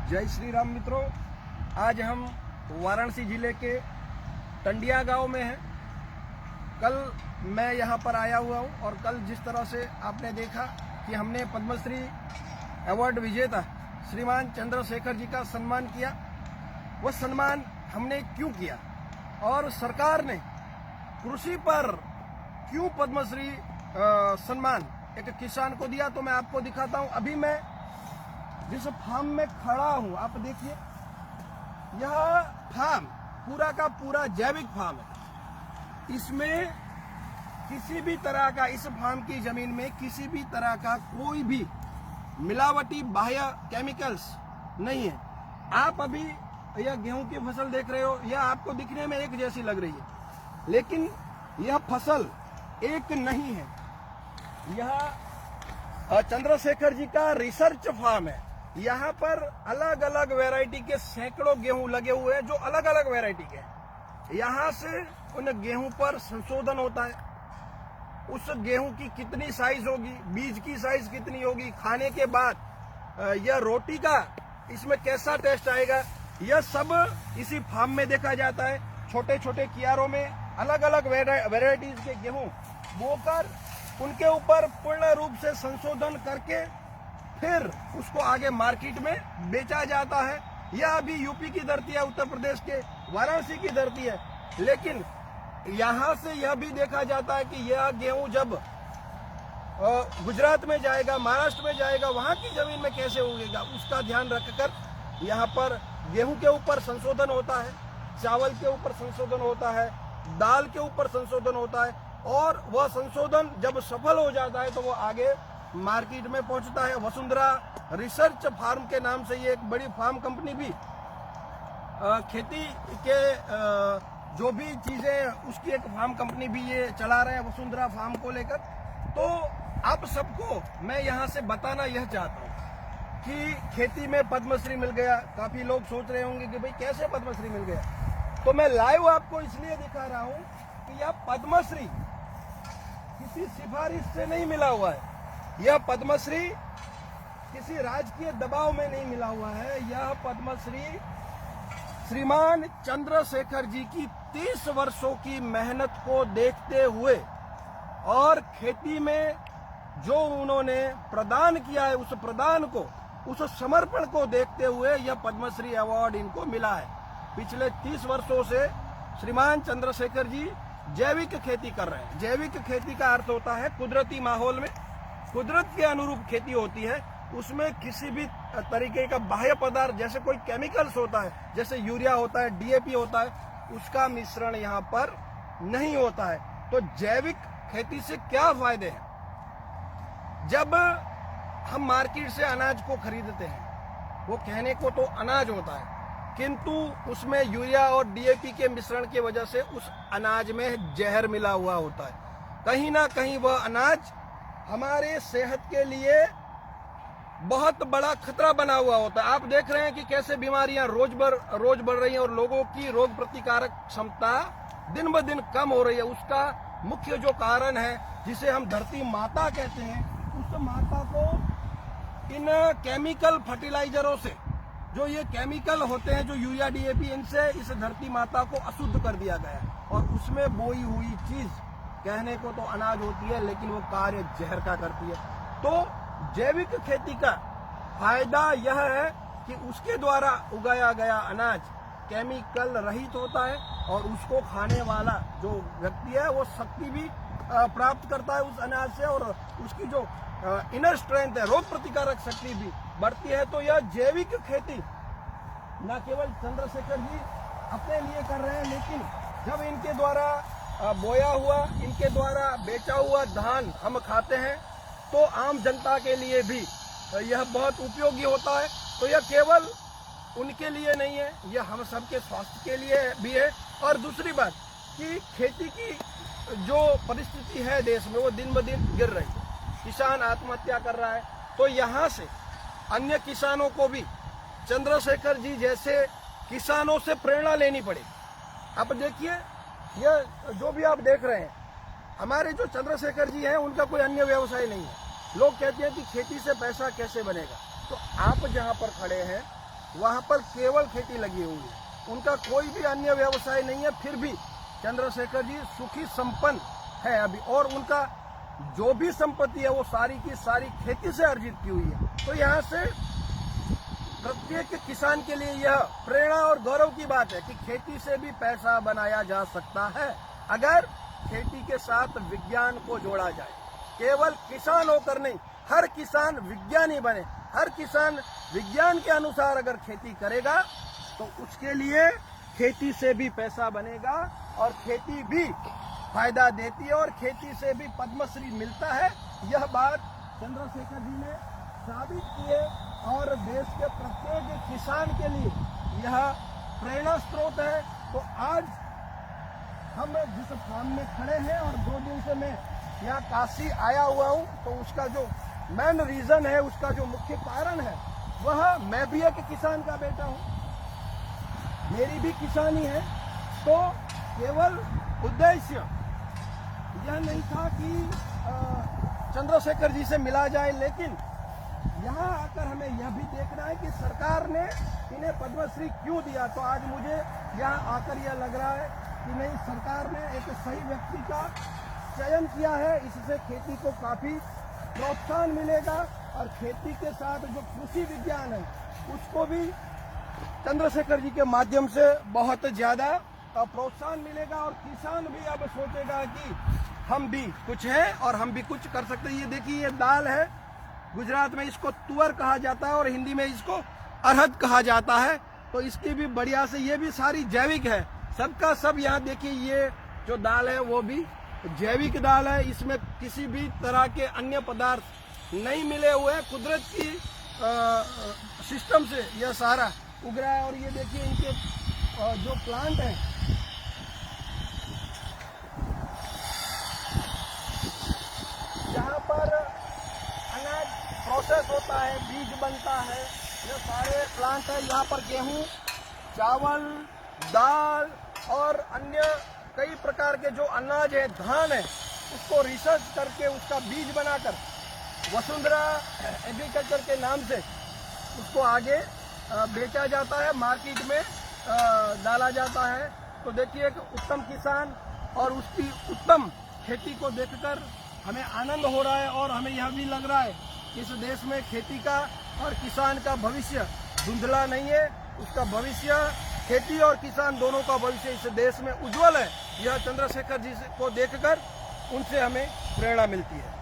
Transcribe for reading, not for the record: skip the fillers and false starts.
जय श्री राम मित्रों, आज हम वाराणसी जिले के टंडिया गांव में हैं। कल मैं यहां पर आया हुआ हूं और कल जिस तरह से आपने देखा कि हमने पद्मश्री अवार्ड विजेता श्रीमान चंद्रशेखर जी का सम्मान किया, वह सम्मान हमने क्यों किया और सरकार ने कृषि पर क्यों पद्मश्री सम्मान एक किसान को दिया, तो मैं आपको दिखाता हूं। अभी मैं जिस फार्म में खड़ा हूं, आप देखिए, यह फार्म पूरा का पूरा जैविक फार्म है। इसमें किसी भी तरह का, इस फार्म की जमीन में किसी भी तरह का कोई भी मिलावटी बाह्य केमिकल्स नहीं है। आप अभी यह गेहूं की फसल देख रहे हो, यह आपको दिखने में एक जैसी लग रही है, लेकिन यह फसल एक नहीं है। यह चंद्रशेखर जी का रिसर्च फार्म है। यहाँ पर अलग अलग वैरायटी के सैकड़ों गेहूं लगे हुए हैं जो अलग अलग वैरायटी के हैं। यहाँ से उन गेहूं पर संशोधन होता है, उस गेहूं की कितनी साइज होगी, बीज की साइज कितनी होगी, खाने के बाद यह रोटी का इसमें कैसा टेस्ट आएगा, यह सब इसी फार्म में देखा जाता है। छोटे छोटे कियारों में अलग अलग वैरायटीज के गेहूं बोकर उनके ऊपर पूर्ण रूप से संशोधन करके फिर उसको आगे मार्केट में बेचा जाता है। यह अभी यूपी की धरती है, उत्तर प्रदेश के वाराणसी की धरती है, लेकिन यहाँ से यह भी देखा जाता है कि यह गेहूं जब गुजरात में जाएगा, महाराष्ट्र में जाएगा, वहां की जमीन में कैसे उगेगा, उसका ध्यान रखकर यहाँ पर गेहूं के ऊपर संशोधन होता है, चावल के ऊपर संशोधन होता है, दाल के ऊपर संशोधन होता है, और वह संशोधन जब सफल हो जाता है तो वो आगे मार्केट में पहुंचता है। वसुंधरा रिसर्च फार्म के नाम से ये एक बड़ी फार्म कंपनी भी खेती के जो भी चीजें, उसकी एक फार्म कंपनी भी ये चला रहे हैं वसुंधरा फार्म को लेकर। तो आप सबको मैं यहाँ से बताना यह चाहता हूँ कि खेती में पद्मश्री मिल गया। काफी लोग सोच रहे होंगे कि भाई कैसे पद्मश्री मिल गया, तो मैं लाइव आपको इसलिए दिखा रहा हूँ कि यह पद्मश्री किसी सिफारिश से नहीं मिला हुआ है, यह पद्मश्री किसी राजकीय दबाव में नहीं मिला हुआ है। यह पद्मश्री श्रीमान चंद्रशेखर जी की 30 वर्षों की मेहनत को देखते हुए और खेती में जो उन्होंने प्रदान किया है, उस प्रदान को, उस समर्पण को देखते हुए यह पद्मश्री अवार्ड इनको मिला है। पिछले 30 वर्षों से श्रीमान चंद्रशेखर जी जैविक खेती कर रहे हैं। जैविक खेती का अर्थ होता है कुदरती माहौल में, कुदरत के अनुरूप खेती होती है, उसमें किसी भी तरीके का बाह्य पदार्थ, जैसे कोई केमिकल्स होता है, जैसे यूरिया होता है, डीएपी होता है, उसका मिश्रण यहाँ पर नहीं होता है। तो जैविक खेती से क्या फायदे हैं? जब हम मार्केट से अनाज को खरीदते हैं, वो कहने को तो अनाज होता है, किंतु उसमें यूरिया और डीएपी के मिश्रण की वजह से उस अनाज में जहर मिला हुआ होता है। कहीं ना कहीं वह अनाज हमारे सेहत के लिए बहुत बड़ा खतरा बना हुआ होता है। आप देख रहे हैं कि कैसे बीमारियां रोज बढ़ रही हैं और लोगों की रोग प्रतिकारक क्षमता दिन ब दिन कम हो रही है। उसका मुख्य जो कारण है, जिसे हम धरती माता कहते हैं, उस माता को इन केमिकल फर्टिलाइजरों से, जो ये केमिकल होते हैं, जो यूरिया डीएपी, इनसे इस धरती माता को अशुद्ध कर दिया गया है और उसमें बोई हुई चीज कहने को तो अनाज होती है, लेकिन वो कार्य जहर का करती है। तो जैविक खेती का फायदा यह है कि उसके द्वारा उगाया गया अनाज केमिकल रहित होता है और उसको खाने वाला जो व्यक्ति है वो शक्ति भी प्राप्त करता है उस अनाज से, और उसकी जो इनर स्ट्रेंथ है, रोग प्रतिकारक शक्ति भी बढ़ती है। तो यह जैविक खेती न केवल चंद्रशेखर जी अपने लिए कर रहे हैं, लेकिन जब इनके द्वारा बोया हुआ, इनके द्वारा बेचा हुआ धान हम खाते हैं तो आम जनता के लिए भी यह बहुत उपयोगी होता है। तो यह केवल उनके लिए नहीं है, यह हम सबके स्वास्थ्य के लिए भी है। और दूसरी बात कि खेती की जो परिस्थिति है देश में, वो दिन ब दिन गिर रही है, किसान आत्महत्या कर रहा है। तो यहाँ से अन्य किसानों को भी चंद्रशेखर जी जैसे किसानों से प्रेरणा लेनी पड़ेगी। आप देखिए, यह जो भी आप देख रहे हैं, हमारे जो चंद्रशेखर जी हैं, उनका कोई अन्य व्यवसाय नहीं है। लोग कहते हैं कि खेती से पैसा कैसे बनेगा, तो आप जहां पर खड़े हैं वहाँ पर केवल खेती लगी हुई है, उनका कोई भी अन्य व्यवसाय नहीं है। फिर भी चंद्रशेखर जी सुखी संपन्न है अभी, और उनका जो भी संपत्ति है वो सारी की सारी खेती से अर्जित की हुई है। तो यहाँ से प्रत्येक किसान के लिए यह प्रेरणा और गौरव की बात है कि खेती से भी पैसा बनाया जा सकता है, अगर खेती के साथ विज्ञान को जोड़ा जाए। केवल किसान होकर नहीं, हर किसान विज्ञानी बने, हर किसान विज्ञान के अनुसार अगर खेती करेगा तो उसके लिए खेती से भी पैसा बनेगा, और खेती भी फायदा देती है, और खेती से भी पद्मश्री मिलता है। यह बात चंद्रशेखर जी ने साबित की है, और देश के प्रत्येक किसान के लिए यह प्रेरणा स्रोत है। तो आज हम जिस फार्म में खड़े हैं, और 2 दिन से मैं यहाँ काशी आया हुआ हूँ, तो उसका जो मेन रीजन है, उसका जो मुख्य कारण है, वह मैं भी एक किसान का बेटा हूँ, मेरी भी किसानी है। तो केवल उद्देश्य यह नहीं था कि चंद्रशेखर जी से मिला जाए, लेकिन यहाँ आकर हमें यह भी देखना है कि सरकार ने इन्हें पद्मश्री क्यों दिया। तो आज मुझे यहाँ आकर यह लग रहा है कि नहीं, सरकार ने एक सही व्यक्ति का चयन किया है, इससे खेती को काफी प्रोत्साहन मिलेगा, और खेती के साथ जो कृषि विज्ञान है उसको भी चंद्रशेखर जी के माध्यम से बहुत ज्यादा प्रोत्साहन मिलेगा, और किसान भी अब सोचेगा कि हम भी कुछ है और हम भी कुछ कर सकते हैं। ये देखिए, ये दाल है, गुजरात में इसको तुअर कहा जाता है और हिंदी में इसको अरहर कहा जाता है। तो इसकी भी बढ़िया से, ये भी सारी जैविक है, सबका सब। यहाँ देखिए, ये जो दाल है वो भी जैविक दाल है, इसमें किसी भी तरह के अन्य पदार्थ नहीं मिले हुए हैं, कुदरत की सिस्टम से यह सारा उग रहा है। और ये देखिए, इनके जो प्लांट है, जहाँ पर अनाज प्रोसेस होता है, बीज बनता है, ये सारे प्लांट है। यहाँ पर गेहूं, चावल, दाल और अन्य कई प्रकार के जो अनाज है, धान है, उसको रिसर्च करके उसका बीज बनाकर वसुंधरा एग्रीकल्चर के नाम से उसको आगे बेचा जाता है, मार्केट में डाला जाता है। तो देखिए, एक उत्तम किसान और उसकी उत्तम खेती को देखकर हमें आनंद हो रहा है, और हमें यह भी लग रहा है कि इस देश में खेती का और किसान का भविष्य धुंधला नहीं है। उसका भविष्य, खेती और किसान दोनों का भविष्य इस देश में उज्जवल है। यह चंद्रशेखर जी को देखकर उनसे हमें प्रेरणा मिलती है।